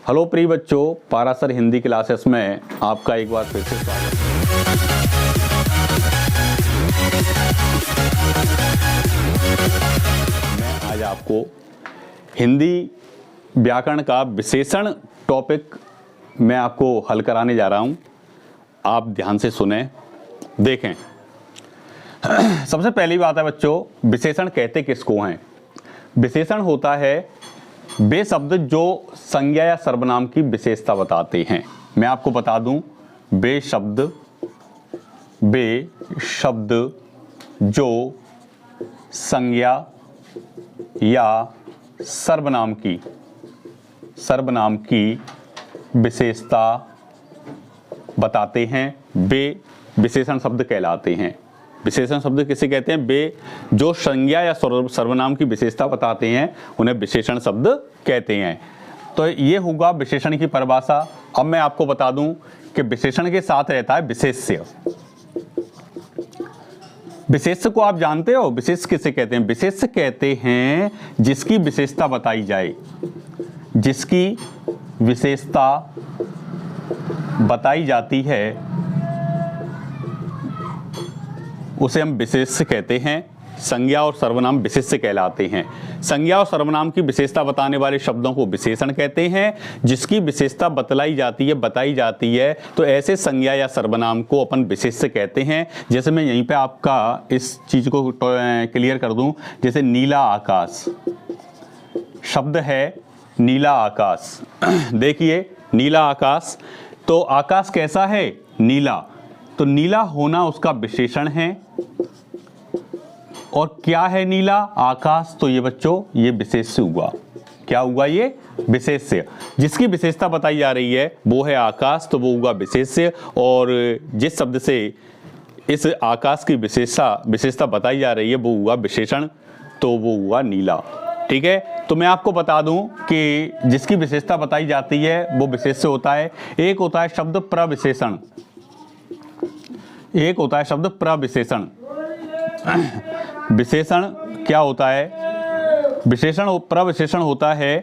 Hello प्रिय बच्चों, Parashar Hindi classes में आपका एक बार फिर से स्वागत है। मैं आज आपको हिंदी व्याकरण का विशेषण टॉपिक मैं आपको हल कराने जा रहा हूं। आप ध्यान से सुने, देखें। सबसे पहली बात है बच्चों, विशेषण कहते किसको हैं? विशेषण होता है वे शब्द जो संज्ञा या सर्वनाम की विशेषता बताते हैं। मैं आपको बता दूं, वे शब्द जो संज्ञा या सर्वनाम की विशेषता बताते हैं, वे विशेषण शब्द कहलाते हैं। विशेषण शब्द किसे कहते हैं? वे जो संज्ञा या सर्वनाम की विशेषता बताते हैं उन्हें विशेषण शब्द कहते हैं। तो ये होगा विशेषण की परिभाषा। अब मैं आपको बता दूं कि विशेषण के साथ रहता है विशेष्य। विशेष्य को आप जानते हो? विशेष्य किसे कहते हैं? विशेष्य कहते हैं जिसकी विशेषता बताई जाए, जिसकी विशेषता बताई जाती है उसे हम विशेष्य कहते हैं। संज्ञा और सर्वनाम विशेष्य कहलाते हैं। संज्ञा और सर्वनाम की विशेषता बताने वाले शब्दों को विशेषण कहते हैं। जिसकी विशेषता बताई जाती है तो ऐसे संज्ञा या सर्वनाम को अपन विशेष्य कहते हैं। जैसे मैं यहीं पे आपका इस चीज को क्लियर कर दूं, जैसे नीला आकाश शब्द है, नीला आकाश। देखिए नीला आकाश, तो आकाश कैसा है? नीला। तो नीला होना उसका विशेषण है। और क्या है नीला? आकाश। तो ये बच्चों ये विशेष्य हुआ। क्या हुआ? ये विशेष्य। जिसकी विशेषता बताई जा रही है वो है आकाश, तो वो हुआ विशेष्य। और जिस शब्द से इस आकाश की विशेषता बताई जा रही है वो हुआ विशेषण, तो वो हुआ नीला। ठीक है। तो मैं आपको बता दूं कि जिसकी विशेषता बताई जाती है वो विशेष्य होता है। एक होता है शब्द प्रविशेषण, एक होता है शब्द प्रविशेषण। विशेषण क्या होता है? प्रविशेषण होता है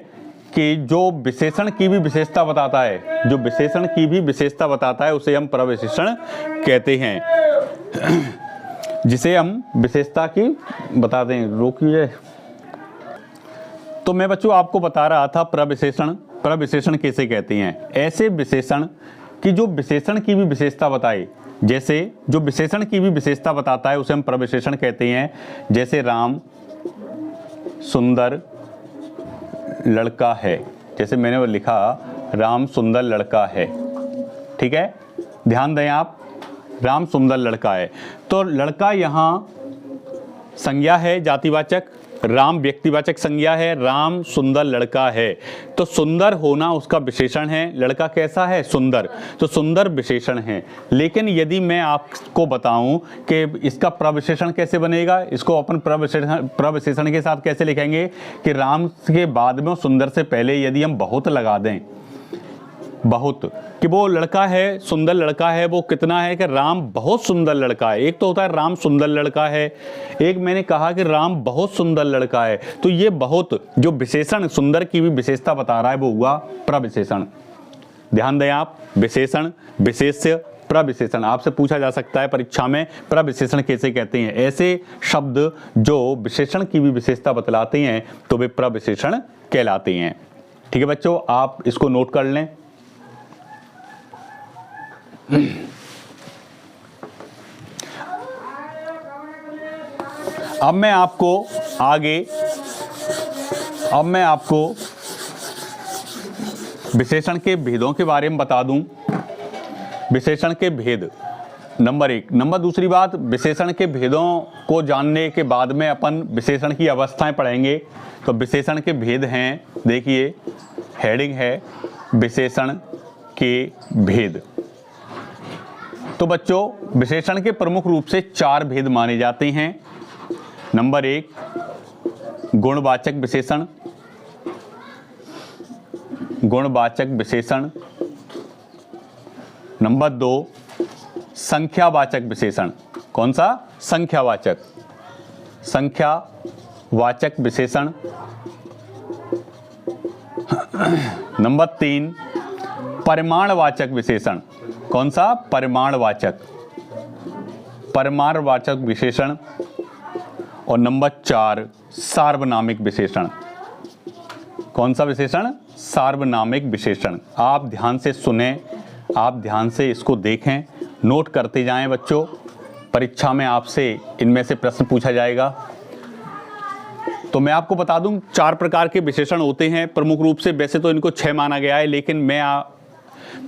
कि जो विशेषण की भी विशेषता बताता है, जो विशेषण की भी विशेषता बताता है उसे हम प्रविशेषण कहते हैं, जिसे हम विशेषता की बताते हैं। रोकिए। तो मैं बच्चों आपको बता रहा था प्रविशेषण किसे कहते हैं? ऐसे विशेषण की जो विशेषण की भी विशेषता बताए, जैसे जो विशेषण की भी विशेषता बताता है उसे हम प्रविशेषण कहते हैं। जैसे राम सुंदर लड़का है, जैसे मैंने वो लिखा राम सुंदर लड़का है। ठीक है, ध्यान दें आप, राम सुंदर लड़का है। तो लड़का यहाँ संज्ञा है जातिवाचक, राम व्यक्तिवाचक संज्ञा है, राम सुंदर लड़का है। तो सुंदर होना उसका विशेषण है। लड़का कैसा है? सुंदर। तो सुंदर विशेषण है। लेकिन यदि मैं आपको बताऊं कि इसका प्रविशेषण कैसे बनेगा, इसको अपन प्रविशेषण के साथ कैसे लिखेंगे कि राम के बाद में सुंदर से पहले यदि हम बहुत लगा दें, बहुत, कि वो लड़का है, सुंदर लड़का है, वो कितना है कि राम बहुत सुंदर लड़का है। एक तो होता है राम सुंदर लड़का है, एक मैंने कहा कि राम बहुत सुंदर लड़का है। तो ये बहुत जो विशेषण सुंदर की भी विशेषता बता रहा है वो हुआ प्रविशेषण। ध्यान दें आप, विशेषण, विशेष्य, प्रविशेषण। आपसे पूछा जा सकता है परीक्षा में प्रविशेषण कैसे कहते हैं? ऐसे शब्द जो विशेषण की भी विशेषता बतलाते हैं तो वे प्रविशेषण कहलाते हैं। ठीक है बच्चों, आप इसको नोट कर लें। अब मैं आपको विशेषण के भेदों के बारे में बता दूं। विशेषण के भेद नंबर 1। नंबर दूसरी बात, विशेषण के भेदों को जानने के बाद में अपन विशेषण की अवस्थाएं पढ़ेंगे। तो विशेषण के भेद हैं, देखिए हेडिंग है विशेषण के भेद। तो बच्चों विशेषण के प्रमुख रूप से 4 भेद माने जाते हैं। नंबर 1 गुणवाचक विशेषण, नंबर 2 संख्यावाचक विशेषण। कौन सा? संख्यावाचक विशेषण। नंबर 3 परिमाणवाचक विशेषण। कौन सा? परिमाणवाचक विशेषण। और नंबर 4 सार्वनामिक विशेषण। कौन सा विशेषण? सार्वनामिक विशेषण। आप ध्यान से सुने, आप ध्यान से इसको देखें, नोट करते जाएं बच्चों, परीक्षा में आपसे इनमें से प्रश्न पूछा जाएगा। तो मैं आपको बता दूं 4 प्रकार के विशेषण होते हैं प्रमुख रूप से। वैसे तो इनको 6 माना गया है, लेकिन मैं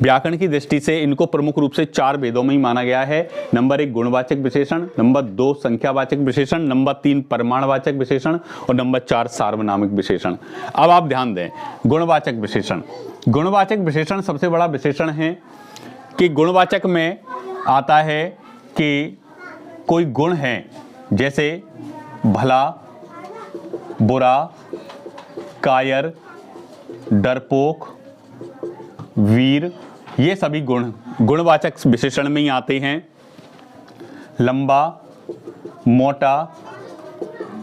व्याकरण की दृष्टि से इनको प्रमुख रूप से 4 भेदों में ही माना गया है। नंबर 1 गुणवाचक विशेषण, नंबर 2 संख्यावाचक विशेषण, नंबर 3 परिमाणवाचक विशेषण और नंबर 4 सार्वनामिक विशेषण। अब आप ध्यान दें, गुणवाचक विशेषण। गुणवाचक विशेषण सबसे बड़ा विशेषण है कि गुणवाचक में आता है कि कोई गुण है, जैसे भला, बुरा, कायर, डरपोक, वीर, ये सभी गुण गुणवाचक विशेषण में ही आते हैं। लंबा, मोटा,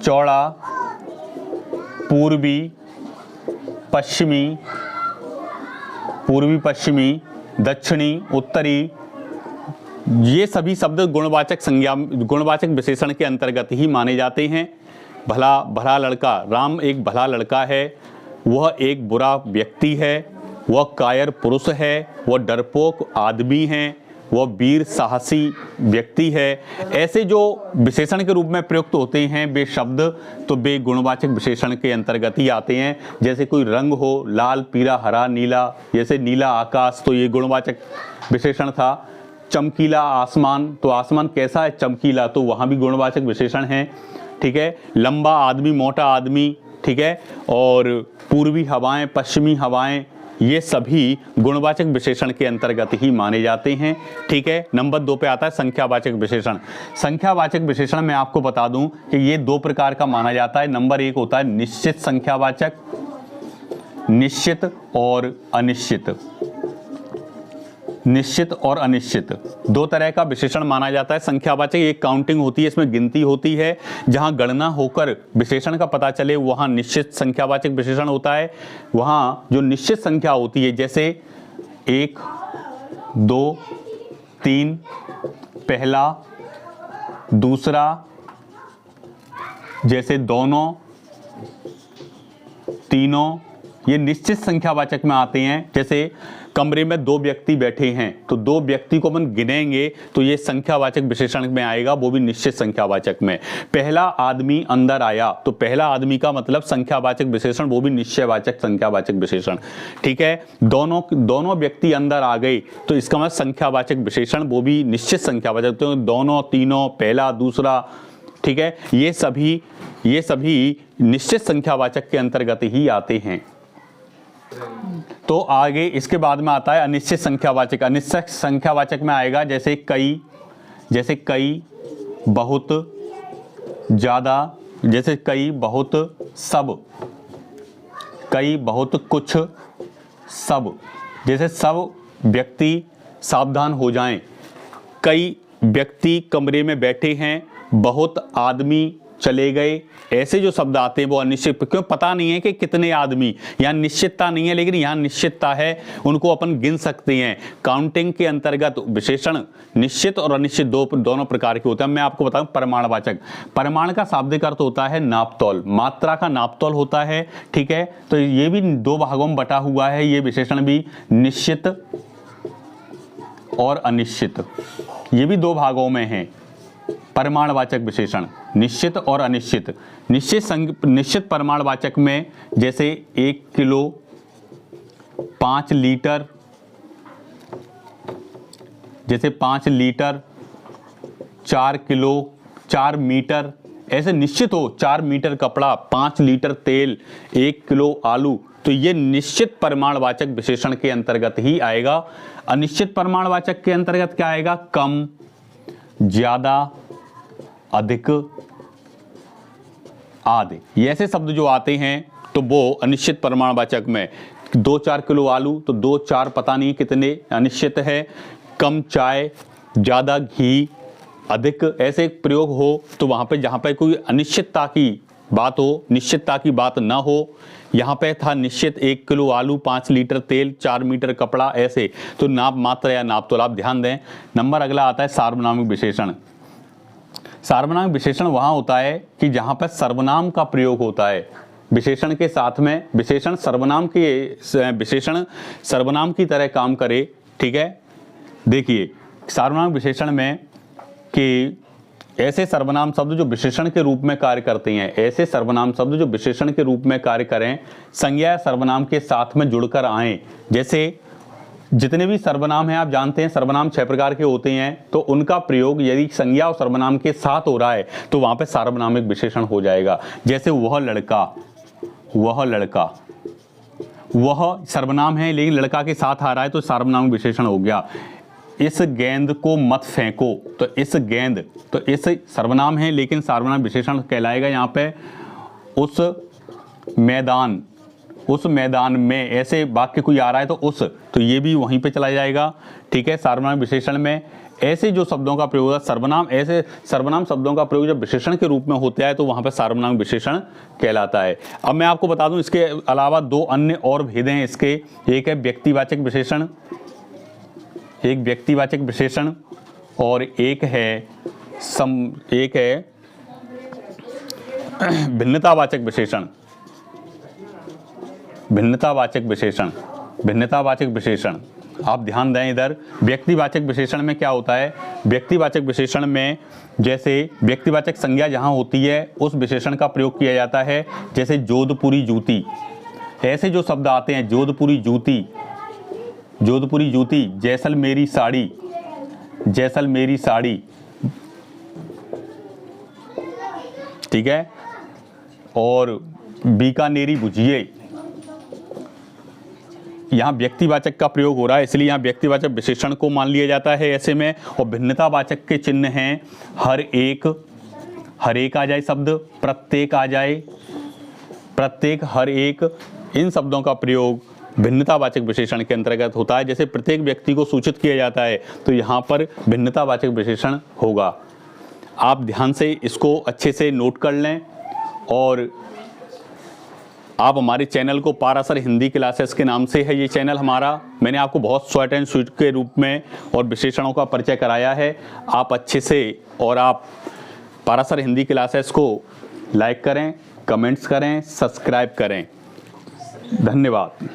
चौड़ा, पूर्वी पश्चिमी, दक्षिणी, उत्तरी, ये सभी शब्द गुणवाचक विशेषण के अंतर्गत ही माने जाते हैं। भला लड़का, राम एक भला लड़का है, वह एक बुरा व्यक्ति है, वह कायर पुरुष है, वह डरपोक आदमी है, वह वीर साहसी व्यक्ति है। ऐसे जो विशेषण के रूप में प्रयुक्त होते हैं वे शब्द, तो वे गुणवाचक विशेषण के अंतर्गत ही आते हैं। जैसे कोई रंग हो, लाल, पीला, हरा, नीला, जैसे नीला आकाश, तो ये गुणवाचक विशेषण था। चमकीला आसमान, तो आसमान कैसा है? चमकीला, तो वहाँ भी गुणवाचक विशेषण है। ठीक है। लंबा आदमी, मोटा आदमी, ठीक है। और पूर्वी हवाएं, पश्चिमी हवाएं, ये सभी गुणवाचक विशेषण के अंतर्गत ही माने जाते हैं। ठीक है। नंबर 2 पे आता है संख्यावाचक विशेषण। संख्यावाचक विशेषण मैं आपको बता दूं कि ये 2 प्रकार का माना जाता है। नंबर 1 होता है निश्चित संख्यावाचक, निश्चित और अनिश्चित। निश्चित और अनिश्चित 2 तरह का विशेषण माना जाता है। संख्यावाचक एक काउंटिंग होती है, इसमें गिनती होती है, जहां गणना होकर विशेषण का पता चले वहां निश्चित संख्यावाचक विशेषण होता है। वहां जो निश्चित संख्या होती है, जैसे 1, 2, 3, पहला, दूसरा, जैसे दोनों, तीनों, ये निश्चित संख्यावाचक में आते हैं। जैसे कमरे में 2 व्यक्ति बैठे हैं, तो 2 व्यक्ति को अपन गिनेंगे तो ये संख्यावाचक विशेषण में आएगा, वो भी निश्चित संख्यावाचक में। पहला आदमी अंदर आया, तो पहला आदमी का मतलब संख्यावाचक विशेषण, वो भी निश्चयवाचक संख्यावाचक विशेषण। ठीक है। दोनों व्यक्ति अंदर आ गए, तो इसका मतलब संख्यावाचक विशेषण, वो भी निश्चित संख्यावाचक। तो दोनों, तीनों, पहला, दूसरा, ठीक है, ये सभी निश्चित संख्यावाचक के अंतर्गत ही आते हैं। तो आगे इसके बाद में आता है अनिश्चित संख्यावाचक। अनिश्चित संख्यावाचक में आएगा जैसे कई, बहुत, ज्यादा, जैसे कई, बहुत, सब, कई, बहुत, कुछ, सब, जैसे सब व्यक्ति सावधान हो जाएं, कई व्यक्ति कमरे में बैठे हैं, बहुत आदमी चले गए। ऐसे जो शब्द आते हैं वो अनिश्चित, क्यों? पता नहीं है कि कितने आदमी, यहाँ निश्चितता नहीं है, लेकिन यहाँ निश्चितता है, उनको अपन गिन सकते हैं। काउंटिंग के अंतर्गत विशेषण निश्चित और अनिश्चित दोनों प्रकार के होते हैं। मैं आपको बताऊं परिमाणवाचक। परिमाण का शाब्दिक अर्थ होता है नापतोल, मात्रा का नापतोल होता है। ठीक है। तो ये भी 2 भागों में बटा हुआ है, ये विशेषण भी, निश्चित और अनिश्चित, ये भी 2 भागों में है। परिमाणवाचक विशेषण निश्चित और अनिश्चित। निश्चित परिमाणवाचक में जैसे 1 किलो, 5 लीटर, जैसे 5 लीटर, 4 किलो, 4 मीटर, ऐसे निश्चित हो, 4 मीटर कपड़ा, 5 लीटर तेल, 1 किलो आलू, तो ये निश्चित परिमाणवाचक विशेषण के अंतर्गत ही आएगा। अनिश्चित परिमाणवाचक के अंतर्गत क्या आएगा? कम, ज्यादा, अधिक, आदि, ये ऐसे शब्द जो आते हैं तो वो अनिश्चित परिमाणवाचक में। 2-4 किलो आलू, तो 2-4 पता नहीं कितने, अनिश्चित है। कम चाय, ज्यादा घी, अधिक, ऐसे एक प्रयोग हो तो वहां पे जहां पे कोई अनिश्चितता की बात हो, निश्चितता की बात ना हो, यहाँ पे था निश्चित 1 किलो आलू, 5 लीटर तेल, 4 मीटर कपड़ा, ऐसे। तो नाप मात्रा या नाप तोल आप ध्यान दें। नंबर अगला आता है सार्वनामिक विशेषण। सार्वनामिक विशेषण वहाँ होता है कि जहाँ पर सर्वनाम का प्रयोग होता है विशेषण के साथ में। विशेषण सर्वनाम की तरह काम करे, ठीक है। देखिए सार्वनामिक विशेषण में कि ऐसे सर्वनाम शब्द जो विशेषण के रूप में कार्य करते हैं, ऐसे सर्वनाम शब्द जो विशेषण के रूप में कार्य करें, संज्ञा या सर्वनाम के साथ में जुड़कर आएं। जैसे जितने भी सर्वनाम हैं आप जानते हैं सर्वनाम 6 प्रकार के होते हैं, तो उनका प्रयोग यदि संज्ञा और सर्वनाम के साथ हो रहा है तो वहां पे सार्वनामिक विशेषण हो जाएगा। जैसे वह लड़का, वह लड़का, वह सर्वनाम है लेकिन लड़का के साथ आ रहा है तो सार्वनामिक विशेषण हो गया। इस गेंद को मत फेंको, तो इस गेंद, तो इस सर्वनाम है लेकिन सार्वनामिक विशेषण कहलाएगा यहाँ पे। उस मैदान, उस मैदान में, ऐसे वाक्य कोई आ रहा है तो उस, तो ये भी वहीं पे चला जाएगा, ठीक है। सार्वनामिक विशेषण में ऐसे जो शब्दों का प्रयोग है सर्वनाम, ऐसे सर्वनाम शब्दों का प्रयोग जब विशेषण के रूप में होता है तो वहां पे सार्वनामिक विशेषण कहलाता है। अब मैं आपको बता दूं इसके अलावा 2 अन्य और भेद हैं इसके। एक है व्यक्तिवाचक विशेषण, एक व्यक्तिवाचक विशेषण, और एक है भिन्नतावाचक विशेषण। भिन्नतावाचक विशेषण, भिन्नतावाचक विशेषण आप ध्यान दें इधर। व्यक्तिवाचक विशेषण में क्या होता है, व्यक्तिवाचक विशेषण में जैसे व्यक्तिवाचक संज्ञा जहां होती है उस विशेषण का प्रयोग किया जाता है। जैसे जोधपुरी जूती, ऐसे जो शब्द आते हैं, जोधपुरी जूती, जोधपुरी जूती, जैसलमेरी साड़ी, जैसलमेरी साड़ी, ठीक है, और बीकानेरी भुजिये। यहाँ व्यक्तिवाचक का प्रयोग हो रहा है इसलिए यहाँ व्यक्तिवाचक विशेषण को मान लिया जाता है ऐसे में। और भिन्नतावाचक के चिन्ह हैं हर एक, हर एक आ जाए शब्द, प्रत्येक आ जाए, प्रत्येक, हर एक, इन शब्दों का प्रयोग भिन्नतावाचक विशेषण के अंतर्गत होता है। जैसे प्रत्येक व्यक्ति को सूचित किया जाता है तो यहाँ पर भिन्नतावाचक विशेषण होगा। आप ध्यान से इसको अच्छे से नोट कर लें और आप हमारे चैनल को पाराशर हिंदी क्लासेस के नाम से है ये चैनल हमारा। मैंने आपको बहुत शॉर्ट एंड स्वीट के रूप में और विशेषणों का परिचय कराया है। आप अच्छे से, और आप पाराशर हिंदी क्लासेस को लाइक करें, कमेंट्स करें, सब्सक्राइब करें। धन्यवाद।